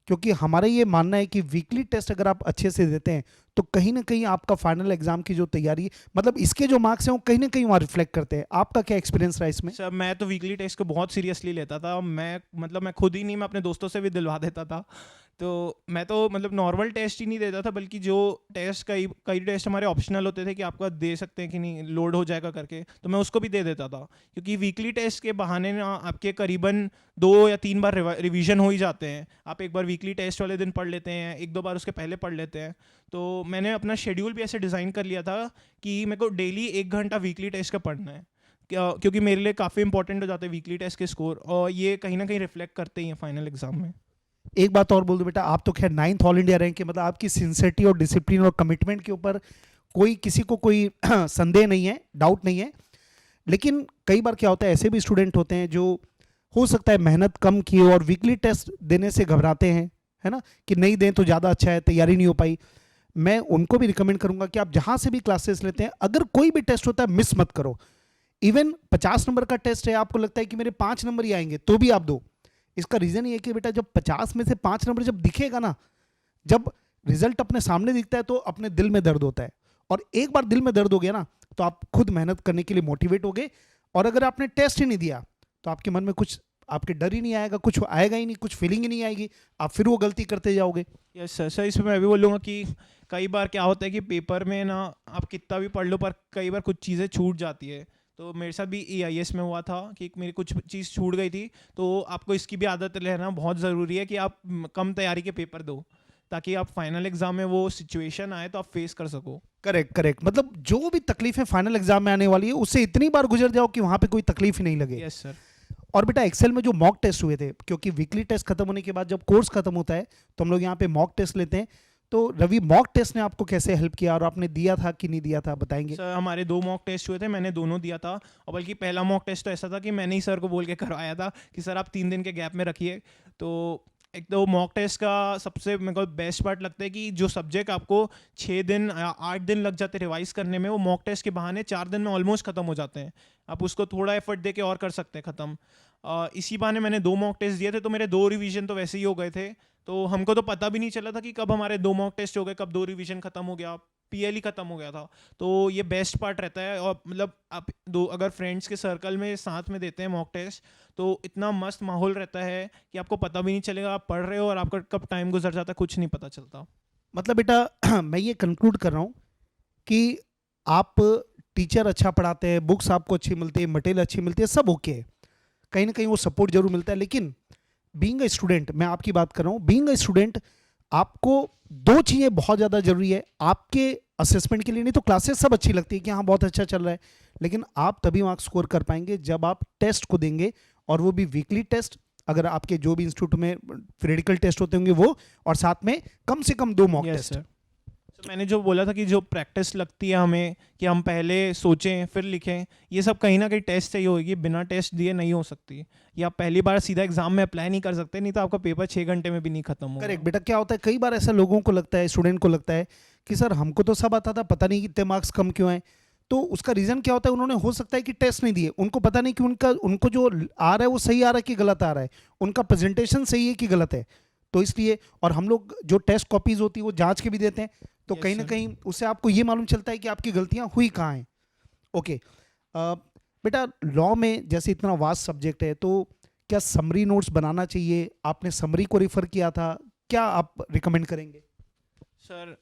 क्योंकि हमारा ये मानना है कि वीकली टेस्ट अगर आप अच्छे से देते हैं तो कहीं ना कहीं आपका फाइनल एग्जाम की जो तैयारी, मतलब इसके जो मार्क्स हैं वो कहीं ना कहीं वहाँ रिफ्लेक्ट करते हैं। आपका क्या एक्सपीरियंस रहा इसमें? सर मैं तो वीकली टेस्ट को बहुत सीरियसली लेता था, मैं मतलब मैं खुद ही नहीं, मैं अपने दोस्तों से भी दिलवा देता था। तो मैं तो मतलब नॉर्मल टेस्ट ही नहीं देता था, बल्कि जो टेस्ट कई कई टेस्ट हमारे ऑप्शनल होते थे कि आपका दे सकते हैं कि नहीं, लोड हो जाएगा करके, तो मैं उसको भी दे देता था। क्योंकि वीकली टेस्ट के बहाने ना आपके करीबन 2 या 3 बार रिवीजन हो ही जाते हैं। आप एक बार वीकली टेस्ट वाले दिन पढ़ लेते हैं, 1-2 बार उसके पहले पढ़ लेते हैं। तो मैंने अपना शेड्यूल भी ऐसे डिज़ाइन कर लिया था कि मेरे को डेली 1 घंटा वीकली टेस्ट का पढ़ना है, क्योंकि मेरे लिए काफ़ी इंपॉर्टेंट हो जाते हैं वीकली टेस्ट के स्कोर, और ये कहीं ना कहीं रिफ्लेक्ट करते ही हैं फाइनल एग्जाम में। एक बात और बोल दो बेटा, आप तो खैर 9th ऑल इंडिया रैंक के, मतलब आपकी सिंसियरिटी और डिसिप्लिन और कमिटमेंट के ऊपर कोई किसी को कोई संदेह नहीं है, डाउट नहीं है। लेकिन कई बार क्या होता है, ऐसे भी स्टूडेंट होते हैं जो हो सकता है मेहनत कम किए और वीकली टेस्ट देने से घबराते हैं, है ना, कि नहीं दें तो ज़्यादा अच्छा है, तैयारी नहीं हो पाई। मैं उनको भी रिकमेंड करूंगा कि आप जहाँ से भी क्लासेस लेते हैं, अगर कोई भी टेस्ट होता है मिस मत करो। इवन 50 नंबर का टेस्ट है, आपको लगता है कि मेरे 5 नंबर ही आएंगे, तो भी आप दो। इसका रीज़न ये है कि बेटा जब 50 में से 5 नंबर जब दिखेगा ना, जब रिजल्ट अपने सामने दिखता है तो अपने दिल में दर्द होता है। और एक बार दिल में दर्द हो गया ना, तो आप खुद मेहनत करने के लिए मोटिवेट हो गए। और अगर आपने टेस्ट ही नहीं दिया तो आपके मन में कुछ, आपके डर ही नहीं आएगा, कुछ आएगा ही नहीं, कुछ फीलिंग ही नहीं आएगी, आप फिर वो गलती करते जाओगे। यस सर, सर इसमें मैं भी बोलूँगा कि कई बार क्या होता है कि पेपर में ना आप कितना भी पढ़ लो, पर कई बार कुछ चीज़ें छूट जाती है। तो मेरे साथ भी EIS में हुआ था कि मेरी कुछ चीज़ छूट गई थी। तो आपको इसकी भी आदत लेना बहुत ज़रूरी है कि आप कम तैयारी के पेपर दो, ताकि आप फाइनल एग्जाम में वो सिचुएशन आए तो आप फेस कर सको। करेक्ट करेक्ट, मतलब जो भी तकलीफें फाइनल एग्जाम में आने वाली है उससे इतनी बार गुजर जाओ कि वहां पे कोई तकलीफ ही नहीं लगे। Yes sir. और बेटा एक्सेल में जो मॉक टेस्ट हुए थे, क्योंकि वीकली टेस्ट खत्म होने के बाद जब कोर्स खत्म होता है तो हम लोग यहाँ पे मॉक टेस्ट लेते हैं। तो रवि, मॉक टेस्ट ने आपको कैसे हेल्प किया और आपने दिया था कि नहीं दिया था, बताएंगे? सर हमारे 2 मॉक टेस्ट हुए थे, मैंने दोनों दिया था। और बल्कि पहला मॉक टेस्ट तो ऐसा था कि मैंने ही सर को बोल के करवाया था कि सर आप 3 दिन के गैप में रखिए। तो एक तो मॉक टेस्ट का सबसे मेरे को बेस्ट पार्ट लगता है कि जो सब्जेक्ट आपको 6 दिन या 8 दिन लग जाते रिवाइज करने में, वो मॉक टेस्ट के बहाने 4 दिन में ऑलमोस्ट खत्म हो जाते हैं। आप उसको थोड़ा एफर्ट दे के और कर सकते हैं ख़त्म। इसी बहाने मैंने 2 मॉक टेस्ट दिए थे, तो मेरे 2 रिवीजन तो वैसे ही हो गए थे। तो हमको तो पता भी नहीं चला था कि कब हमारे 2 मॉक टेस्ट हो गए, कब 2 रिवीजन खत्म हो गया, PL ही खत्म हो गया था। तो ये बेस्ट पार्ट रहता है। और मतलब आप दो अगर फ्रेंड्स के सर्कल में साथ में देते हैं मॉक टेस्ट, तो इतना मस्त माहौल रहता है कि आपको पता भी नहीं चलेगा आप पढ़ रहे हो, और आपका कब टाइम गुजर जाता है कुछ नहीं पता चलता। मतलब बेटा मैं ये कंक्लूड कर रहा हूँ कि आप टीचर अच्छा पढ़ाते हैं, बुक्स आपको अच्छी मिलती है, मटेरियल अच्छी मिलती है, सब ओके है, कहीं ना कहीं वो सपोर्ट जरूर मिलता है। लेकिन बीइंग अ स्टूडेंट, मैं आपकी बात कर रहा हूँ, बीइंग अ स्टूडेंट आपको 2 चीज़ें बहुत ज़्यादा जरूरी है आपके असेसमेंट के लिए। नहीं तो क्लासेस सब अच्छी लगती है कि हाँ बहुत अच्छा चल रहा है, लेकिन आप तभी मार्क्स स्कोर कर पाएंगे जब आप टेस्ट को देंगे, और वो भी वीकली टेस्ट। अगर आपके जो भी इंस्टीट्यूट में पीरियडिकल टेस्ट होते होंगे वो, और साथ में कम से कम 2 मॉक यस टेस्ट। सर। तो मैंने जो बोला था कि जो प्रैक्टिस लगती है हमें कि हम पहले सोचें फिर लिखें, ये सब कहीं ना कहीं टेस्ट से ही होगी, बिना टेस्ट दिए नहीं हो सकती। ये आप पहली बार सीधा एग्जाम में अप्लाई नहीं कर सकते, नहीं तो आपका पेपर 6 घंटे में भी नहीं खत्म होगा। करेक्ट बेटा, क्या होता है कई बार ऐसा लोगों को लगता है, स्टूडेंट को लगता है कि सर हमको तो सब आता था, पता नहीं कितने मार्क्स कम क्यों आए। तो उसका रीज़न क्या होता है, उन्होंने हो सकता है कि टेस्ट नहीं दिए, उनको पता नहीं कि उनको जो आ रहा है वो सही आ रहा है कि गलत आ रहा है, उनका प्रेजेंटेशन सही है कि गलत है। तो इसलिए, और हम लोग जो टेस्ट कॉपीज होती है वो जांच के भी देते हैं, तो Yes, कहीं ना sir. कहीं उससे आपको ये मालूम चलता है कि आपकी गलतियां हुई कहाँ हैं। ओके बेटा, लॉ में जैसे इतना वास्ट सब्जेक्ट है, तो क्या समरी नोट्स बनाना चाहिए? आपने समरी को रिफर किया था, क्या आप रिकमेंड करेंगे? सर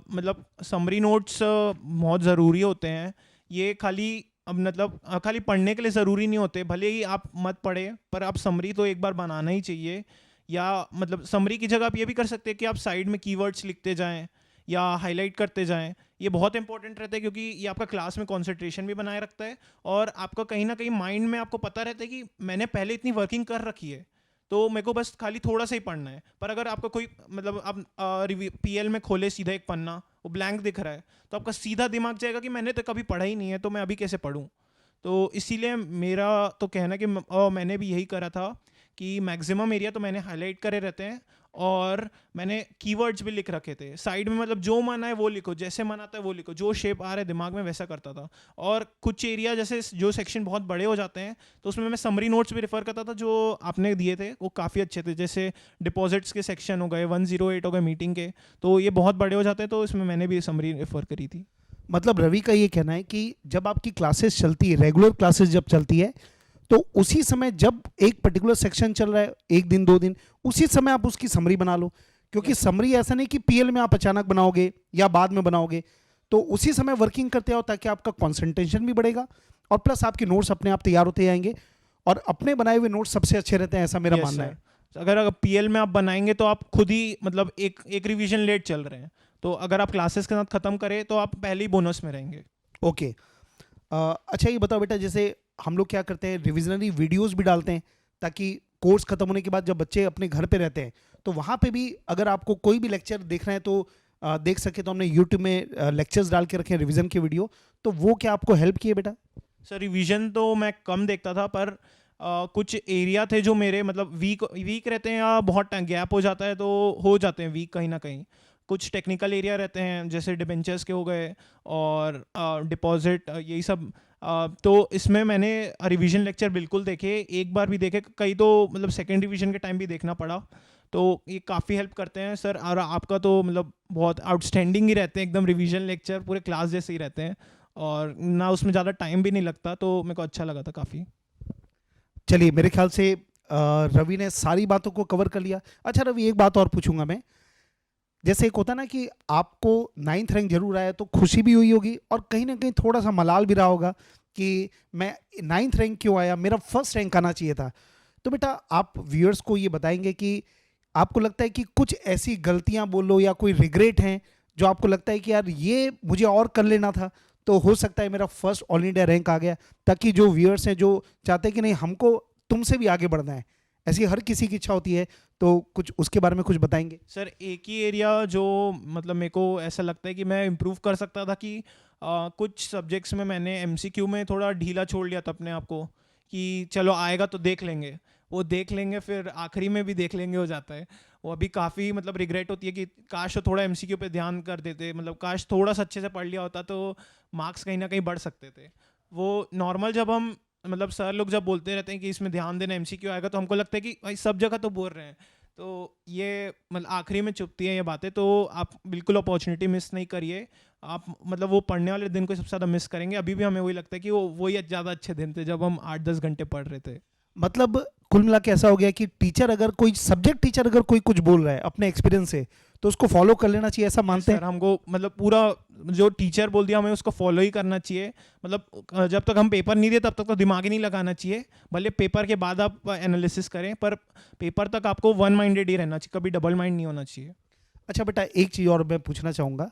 मतलब समरी नोट्स बहुत ज़रूरी होते हैं। ये खाली अब मतलब खाली पढ़ने के लिए ज़रूरी नहीं होते, भले ही आप मत पढ़े पर आप समरी तो एक बार बनाना ही चाहिए। या मतलब समरी की जगह आप ये भी कर सकते हैं कि आप साइड में कीवर्ड्स लिखते जाएं या हाईलाइट करते जाएं। ये बहुत इंपॉर्टेंट रहता है क्योंकि ये आपका क्लास में कंसंट्रेशन भी बनाए रखता है और आपका कहीं ना कहीं माइंड में आपको पता रहता है कि मैंने पहले इतनी वर्किंग कर रखी है, तो मेरे को बस खाली थोड़ा सा ही पढ़ना है। पर अगर आपका कोई मतलब आप पीएल में खोले सीधा एक पन्ना, वो ब्लैंक दिख रहा है, तो आपका सीधा दिमाग जाएगा कि मैंने तो कभी पढ़ा ही नहीं है, तो मैं अभी कैसे पढूं। तो इसीलिए मेरा तो कहना कि मैंने भी यही करा था कि मैक्सिमम एरिया तो मैंने हाईलाइट करे रहते हैं और मैंने कीवर्ड्स भी लिख रखे थे साइड में, मतलब जो मन आए वो लिखो, जैसे मन आता है वो लिखो, जो शेप आ रहा है दिमाग में वैसा करता था। और कुछ एरिया जैसे जो सेक्शन बहुत बड़े हो जाते हैं तो उसमें मैं समरी नोट्स भी रेफर करता था जो आपने दिए थे, वो काफ़ी अच्छे थे। जैसे डिपॉजिट्स के सेक्शन हो गए, 108 हो गए मीटिंग के, तो ये बहुत बड़े हो जाते हैं, तो इसमें मैंने भी समरी रेफर करी थी। मतलब रवि का ये कहना है कि जब आपकी क्लासेस चलती है, रेगुलर क्लासेस जब चलती है, तो उसी समय जब एक पर्टिकुलर सेक्शन चल रहा है, एक दिन 2 दिन, उसी समय आप उसकी समरी बना लो, क्योंकि समरी ऐसा नहीं कि पीएल में आप अचानक बनाओगे या बाद में बनाओगे, तो उसी समय वर्किंग करते आओ ताकि आपका कंसंट्रेशन भी बढ़ेगा और प्लस आपके नोट्स अपने आप तैयार होते जाएंगे और अपने बनाए हुए नोट्स सबसे अच्छे रहते हैं, ऐसा मेरा Yes, मानना sir. है। अगर पीएल में आप बनाएंगे तो आप खुद ही मतलब एक रिवीजन लेट चल रहे हैं, तो अगर आप क्लासेस के साथ खत्म करें तो आप पहले ही बोनस में रहेंगे। ओके। अच्छा ये बताओ बेटा, जैसे हम लोग क्या करते हैं, रिविजनरी वीडियोस भी डालते हैं ताकि कोर्स खत्म होने के बाद जब बच्चे अपने घर पे रहते हैं तो वहाँ पे भी अगर आपको कोई भी लेक्चर देखना है तो देख सके, तो हमने यूट्यूब में लेक्चर्स डाल के रखे हैं रिवीजन के वीडियो, तो वो क्या आपको हेल्प किए बेटा? सर रिवीजन तो मैं कम देखता था, पर कुछ एरिया थे जो मेरे मतलब वीक वीक रहते हैं या बहुत गैप हो जाता है तो हो जाते हैं वीक कहीं ना कहीं। कुछ टेक्निकल एरिया रहते हैं जैसे डिबेंचर्स के हो गए और डिपॉजिट, यही सब। तो इसमें मैंने रिवीजन लेक्चर बिल्कुल देखे, एक बार भी देखे, कई तो मतलब सेकेंड रिवीजन के टाइम भी देखना पड़ा। तो ये काफ़ी हेल्प करते हैं सर, और आपका तो मतलब बहुत आउटस्टैंडिंग ही रहते हैं एकदम, रिवीजन लेक्चर पूरे क्लास जैसे ही रहते हैं और ना उसमें ज़्यादा टाइम भी नहीं लगता, तो मेरे को अच्छा लगा था काफ़ी। चलिए, मेरे ख्याल से रवि ने सारी बातों को कवर कर लिया। अच्छा रवि, एक बात और पूछूंगा मैं, जैसे एक होता ना कि आपको 9th रैंक जरूर आया तो खुशी भी हुई होगी और कहीं ना कहीं थोड़ा सा मलाल भी रहा होगा कि मैं 9th रैंक क्यों आया, मेरा फर्स्ट रैंक आना चाहिए था। तो बेटा आप व्यूअर्स को ये बताएंगे कि आपको लगता है कि कुछ ऐसी गलतियां बोलो या कोई रिग्रेट हैं जो आपको लगता है कि यार ये मुझे और कर लेना था, तो हो सकता है मेरा फर्स्ट ऑल इंडिया रैंक आ गया, ताकि जो व्यूअर्स हैं जो चाहते हैं कि नहीं हमको तुमसे भी आगे बढ़ना है, ऐसी हर किसी की इच्छा होती है, तो कुछ उसके बारे में कुछ बताएंगे? सर एक ही एरिया जो मतलब मेरे को ऐसा लगता है कि मैं इम्प्रूव कर सकता था कि कुछ सब्जेक्ट्स में मैंने एमसीक्यू में थोड़ा ढीला छोड़ लिया था अपने आप को कि चलो आएगा तो देख लेंगे, वो देख लेंगे फिर आखिरी में भी देख लेंगे हो जाता है। वो अभी काफ़ी मतलब रिग्रेट होती है कि काश वो थोड़ा एमसीक्यू पे ध्यान कर देते, मतलब काश थोड़ा सा अच्छे से पढ़ लिया होता तो मार्क्स कहीं ना कहीं बढ़ सकते थे। वो नॉर्मल जब हम मतलब सर लोग जब बोलते रहते हैं कि इसमें ध्यान देना एमसीक्यू आएगा, तो हमको लगता है कि भाई सब जगह तो बोल रहे हैं, तो ये मतलब आखिरी में चुभती है ये बातें। तो आप बिल्कुल अपॉर्चुनिटी मिस नहीं करिए, आप मतलब वो पढ़ने वाले दिन को सबसे ज़्यादा मिस करेंगे। अभी भी हमें वही लगता है कि वो वही ज़्यादा अच्छे दिन थे जब हम 8-10 घंटे पढ़ रहे थे। मतलब कुल मिला के ऐसा हो गया कि टीचर अगर कोई सब्जेक्ट टीचर अगर कोई कुछ बोल रहा है अपने एक्सपीरियंस से, तो उसको फॉलो कर लेना चाहिए, ऐसा मानते सर हैं? हमको मतलब पूरा जो टीचर बोल दिया हमें उसको फॉलो ही करना चाहिए। मतलब जब तक हम पेपर नहीं दे तब तक तो दिमाग ही नहीं लगाना चाहिए, भले पेपर के बाद आप एनालिसिस करें, पर पेपर तक आपको वन माइंडेड ही रहना चाहिए, कभी डबल माइंड नहीं होना चाहिए। अच्छा बेटा, एक चीज़ और मैं पूछना चाहूँगा,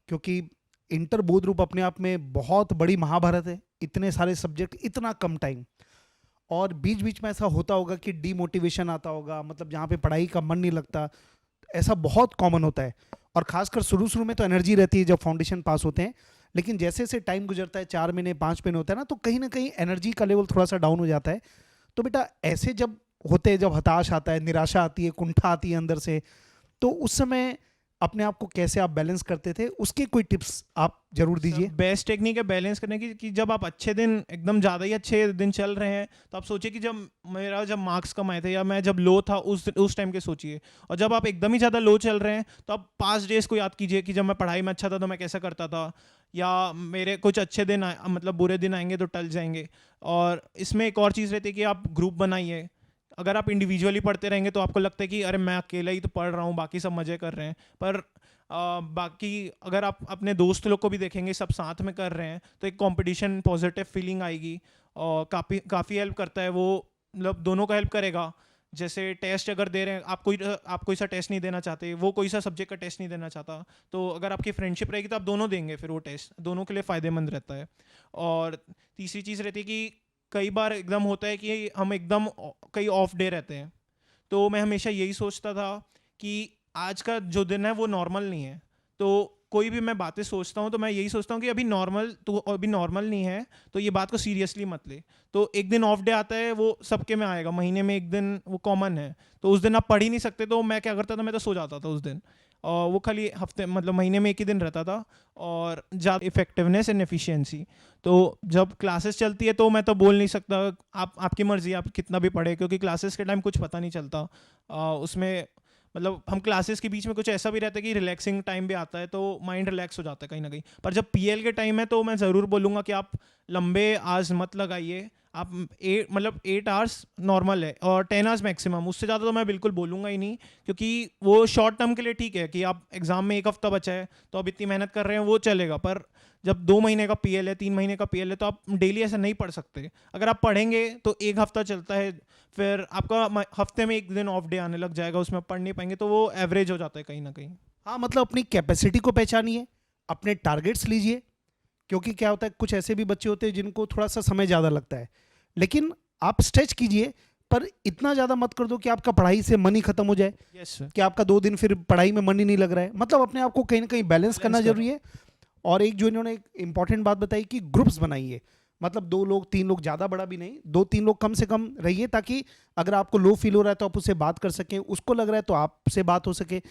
क्योंकि इंटर बोध रूप अपने आप में बहुत बड़ी महाभारत है, इतने सारे सब्जेक्ट, इतना कम टाइम, और बीच बीच में ऐसा होता होगा कि डीमोटिवेशन आता होगा, मतलब जहाँ पे पढ़ाई का मन नहीं लगता, ऐसा बहुत कॉमन होता है। और खासकर शुरू शुरू में तो एनर्जी रहती है जब फाउंडेशन पास होते हैं, लेकिन जैसे जैसे टाइम गुजरता है, 4 महीने 5 महीने होता है ना, तो कहीं ना कहीं एनर्जी का लेवल थोड़ा सा डाउन हो जाता है। तो बेटा ऐसे जब होते हैं, जब हताश आता है, निराशा आती है, कुंठा आती है अंदर से, तो उस समय अपने आप को कैसे आप बैलेंस करते थे, उसके कोई टिप्स आप जरूर दीजिए। बेस्ट टेक्निक है बैलेंस करने की कि जब आप अच्छे दिन एकदम ज़्यादा ही अच्छे दिन चल रहे हैं तो आप सोचिए कि जब मार्क्स कम आए थे या मैं जब लो था उस टाइम के सोचिए, और जब आप एकदम ही ज़्यादा लो चल रहे हैं तो आप पास्ट डेज को याद कीजिए कि जब मैं पढ़ाई में अच्छा था तो मैं कैसा करता था, या मेरे कुछ अच्छे दिन मतलब बुरे दिन आएंगे तो टल जाएंगे। और इसमें एक और चीज़ रहती है कि आप ग्रुप बनाइए। अगर आप इंडिविजुअली पढ़ते रहेंगे तो आपको लगता है कि अरे मैं अकेला ही तो पढ़ रहा हूँ, बाकी सब मज़े कर रहे हैं, पर बाकी अगर आप अपने दोस्त लोग को भी देखेंगे सब साथ में कर रहे हैं तो एक कंपटीशन पॉजिटिव फीलिंग आएगी और काफ़ी हेल्प करता है वो, मतलब दोनों का हेल्प करेगा। जैसे टेस्ट अगर दे रहे हैं, आप कोई सा टेस्ट नहीं देना चाहते, वो कोई सा सब्जेक्ट का टेस्ट नहीं देना चाहता, तो अगर आपकी फ्रेंडशिप रहेगी तो आप दोनों देंगे, फिर वो टेस्ट दोनों के लिए फ़ायदेमंद रहता है। और तीसरी चीज़ रहती है कि कई बार एकदम होता है कि हम एकदम कई ऑफ डे रहते हैं, तो मैं हमेशा यही सोचता था कि आज का जो दिन है वो नॉर्मल नहीं है। तो कोई भी मैं बातें सोचता हूँ तो मैं यही सोचता हूँ कि अभी नॉर्मल नहीं है, तो ये बात को सीरियसली मत ले। तो एक दिन ऑफ डे आता है, वो सबके में आएगा, महीने में एक दिन वो कॉमन है, तो उस दिन आप पढ़ ही नहीं सकते, तो मैं क्या करता था, मैं तो सो जाता था उस दिन। और वो खाली हफ्ते मतलब महीने में एक ही दिन रहता था, और ज़्यादा इफेक्टिवनेस एंड एफिशिएंसी। तो जब क्लासेस चलती है तो मैं तो बोल नहीं सकता, आपकी मर्ज़ी, आप कितना भी पढ़े, क्योंकि क्लासेस के टाइम कुछ पता नहीं चलता। उसमें मतलब हम क्लासेस के बीच में कुछ ऐसा भी रहता है कि रिलैक्सिंग टाइम भी आता है, तो माइंड रिलैक्स हो जाता है कहीं ना कहीं। पर जब पीएल के टाइम है तो मैं ज़रूर बोलूँगा कि आप लंबे आवर्स मत लगाइए। आप 8 आवर्स नॉर्मल है, और 10 आवर्स मैक्सिमम, उससे ज़्यादा तो मैं बिल्कुल बोलूँगा ही नहीं, क्योंकि वो शॉर्ट टर्म के लिए ठीक है कि आप एग्ज़ाम में एक हफ्ता बचा है तो आप इतनी मेहनत कर रहे हैं, वो चलेगा। पर जब 2 महीने का पीएल है, 3 महीने का पीएल है, तो आप डेली ऐसा नहीं पढ़ सकते। अगर आप पढ़ेंगे तो एक हफ्ता चलता है, फिर आपका हफ्ते में एक दिन ऑफ डे आने लग जाएगा, उसमें आप पढ़ नहीं पाएंगे, तो वो एवरेज हो जाता है कहीं ना कहीं। हाँ, मतलब अपनी कैपेसिटी को पहचानिए, अपने टारगेट्स लीजिए, क्योंकि क्या होता है, कुछ ऐसे भी बच्चे होते हैं जिनको थोड़ा सा समय ज़्यादा लगता है, लेकिन आप स्ट्रेच कीजिए, पर इतना ज़्यादा मत कर दो कि आपका पढ़ाई से मन ही खत्म हो जाए, यस सर। कि आपका 2 दिन फिर पढ़ाई में मन ही नहीं लग रहा है। मतलब अपने आप को कहीं ना कहीं बैलेंस करना जरूरी है। और एक जो इन्होंने एक इंपॉर्टेंट बात बताई कि ग्रुप्स बनाइए, मतलब 2 लोग 3 लोग, ज़्यादा बड़ा भी नहीं, 2-3 लोग कम से कम रहिए, ताकि अगर आपको लो फील हो रहा है तो आप उससे बात कर सकें, उसको लग रहा है तो आपसे बात हो सके।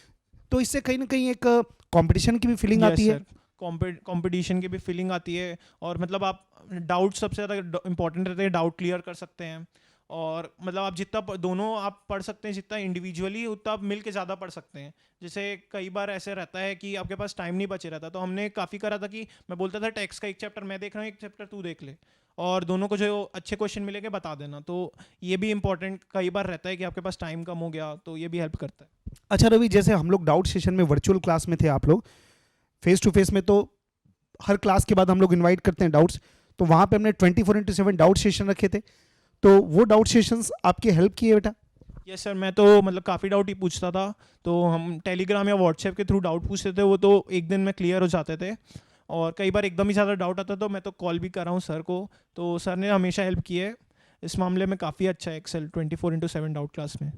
तो इससे कहीं ना कहीं एक कंपटीशन की भी फीलिंग आती है। कंपटीशन की भी फीलिंग आती है, और मतलब आप डाउट, सबसे ज़्यादा इंपॉर्टेंट रहते हैं, डाउट क्लियर कर सकते हैं। और मतलब आप जितना दोनों आप पढ़ सकते हैं, जितना इंडिविजुअली, उतना आप मिल के ज़्यादा पढ़ सकते हैं। जैसे कई बार ऐसे रहता है कि आपके पास टाइम नहीं बचे रहता, तो हमने काफ़ी करा था कि मैं बोलता था टेक्स्ट का एक चैप्टर मैं देख रहा हूँ, एक चैप्टर तू देख ले, और दोनों को जो अच्छे क्वेश्चन मिलेंगे बता देना। तो ये भी इंपॉर्टेंट कई बार रहता है कि आपके पास टाइम कम हो गया, तो ये भी हेल्प करता है। अच्छा रवि, जैसे हम लोग डाउट सेशन में वर्चुअल क्लास में थे, आप लोग फेस टू फेस में, तो हर क्लास के बाद हम लोग इनवाइट करते हैं डाउट्स, तो वहाँ पे हमने 24/7 डाउट सेशन रखे थे, तो वो डाउट सेशंस आपकी हेल्प किए बेटा? यस सर, मैं तो मतलब काफ़ी डाउट ही पूछता था, तो हम टेलीग्राम या व्हाट्सएप के थ्रू डाउट पूछते थे, वो तो एक दिन में क्लियर हो जाते थे। और कई बार एकदम ही ज़्यादा डाउट आता तो मैं तो कॉल भी कर रहा हूँ सर को, तो सर ने हमेशा हेल्प की है इस मामले में। काफ़ी अच्छा है एक्सेल 24/7 डाउट क्लास में।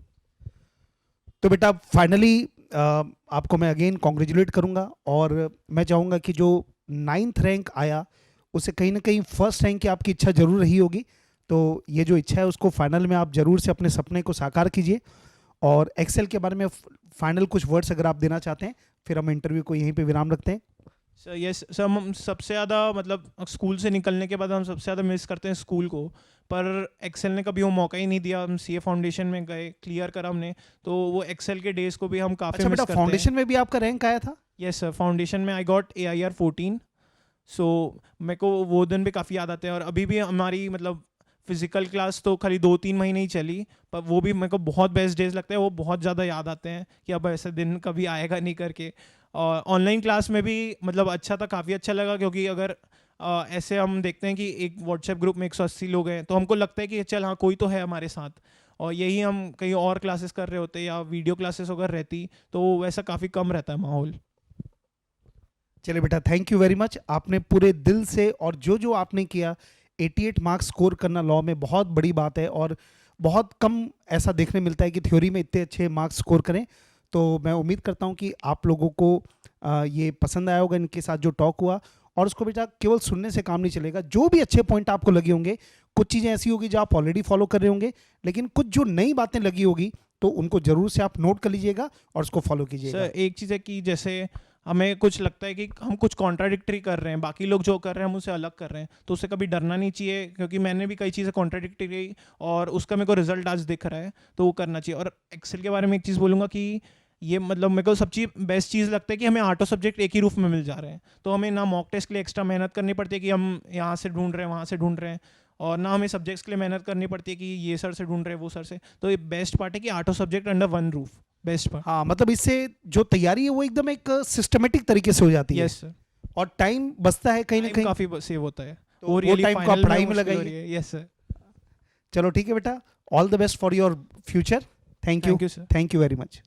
तो बेटा फाइनली आपको मैं अगेन कॉन्ग्रेचुलेट करूंगा, और मैं चाहूँगा कि जो 9th रैंक आया उससे कहीं ना कहीं फर्स्ट रैंक की आपकी इच्छा जरूर रही होगी, तो ये जो इच्छा है उसको फाइनल में आप जरूर से अपने सपने को साकार कीजिए। और एक्सेल के बारे में फाइनल कुछ वर्ड्स अगर आप देना चाहते हैं, फिर हम इंटरव्यू को यहीं पे विराम रखते हैं। सर यस सर, हम सबसे ज़्यादा मतलब स्कूल से निकलने के बाद हम सबसे ज़्यादा मिस करते हैं स्कूल को, पर एक्सेल ने कभी वो मौका ही नहीं दिया। हम सीए फाउंडेशन में गए, क्लियर करा हमने, तो वो एक्सेल के डेज़ को भी हम काफ़ी अच्छा मिस बेटा, करते हैं। फाउंडेशन में भी आपका रैंक आया था? यस सर, फाउंडेशन में आई गॉट AIR 14। सो मेरे को वो दिन भी काफ़ी याद आते हैं, और अभी भी हमारी मतलब फिजिकल क्लास तो खाली 2-3 महीने ही चली, पर वो भी मेरे को बहुत बेस्ट डेज लगते हैं, वो बहुत ज़्यादा याद आते हैं कि अब ऐसा दिन कभी आएगा नहीं करके। और ऑनलाइन क्लास में भी मतलब अच्छा था, काफ़ी अच्छा लगा, क्योंकि अगर ऐसे हम देखते हैं कि एक व्हाट्सएप ग्रुप में 180 लोग हैं, तो हमको लगता है कि चल हाँ कोई तो है हमारे साथ, और यही हम कहीं और क्लासेस कर रहे होते या वीडियो क्लासेस अगर रहती तो वैसा काफ़ी कम रहता है माहौल। चलिए बेटा, थैंक यू वेरी मच, आपने पूरे दिल से, और जो आपने किया, 88 मार्क्स स्कोर करना लॉ में बहुत बड़ी बात है, और बहुत कम ऐसा देखने मिलता है कि थ्योरी में इतने अच्छे मार्क्स स्कोर करें। तो मैं उम्मीद करता हूं कि आप लोगों को ये पसंद आया होगा, इनके साथ जो टॉक हुआ। और उसको बेटा केवल सुनने से काम नहीं चलेगा, जो भी अच्छे पॉइंट आपको लगे होंगे, कुछ चीज़ें ऐसी होगी जो आप ऑलरेडी फॉलो कर रहे होंगे, लेकिन कुछ जो नई बातें लगी होगी तो उनको ज़रूर से आप नोट कर लीजिएगा और उसको फॉलो कीजिएगा। सर एक चीज़ है कि जैसे हमें कुछ लगता है कि हम कुछ कॉन्ट्राडिक्टरी कर रहे हैं, बाकी लोग जो कर रहे हैं हम उससे अलग कर रहे हैं, तो उससे कभी डरना नहीं चाहिए, क्योंकि मैंने भी कई चीज़ें कॉन्ट्राडिक्टरी और उसका मेरे को रिजल्ट आज दिख रहा है, तो वो करना चाहिए। और एक्सेल के बारे में एक चीज़ बोलूँगा कि ये मतलब मेरे को सब चीज़ बेस्ट चीज़ लगता है कि हमें 8 सब्जेक्ट एक ही रूप में मिल जा रहे हैं, तो हमें ना मॉक टेस्ट के लिए एक्स्ट्रा मेहनत करनी पड़ती है कि हम यहाँ से ढूंढ रहे हैं वहाँ से ढूंढ रहे हैं, और ना हमें सब्जेक्ट्स के लिए मेहनत करनी पड़ती है कि ये सर से ढूंढ रहे हैं वो सर से। तो ये बेस्ट पार्ट है कि 8 subject under one roof, best part. हाँ, मतलब इससे जो तैयारी है वो एकदम एक सिस्टमेटिक तरीके से हो जाती है। यस सर, और टाइम बचता है कहीं ना कहीं, काफ़ी सेव होता है, तो वो टाइम को आप पढ़ाई में लगाइए। Yes sir. चलो ठीक है बेटा, all the best for your future. Thank you. Thank you, sir. Thank you very much.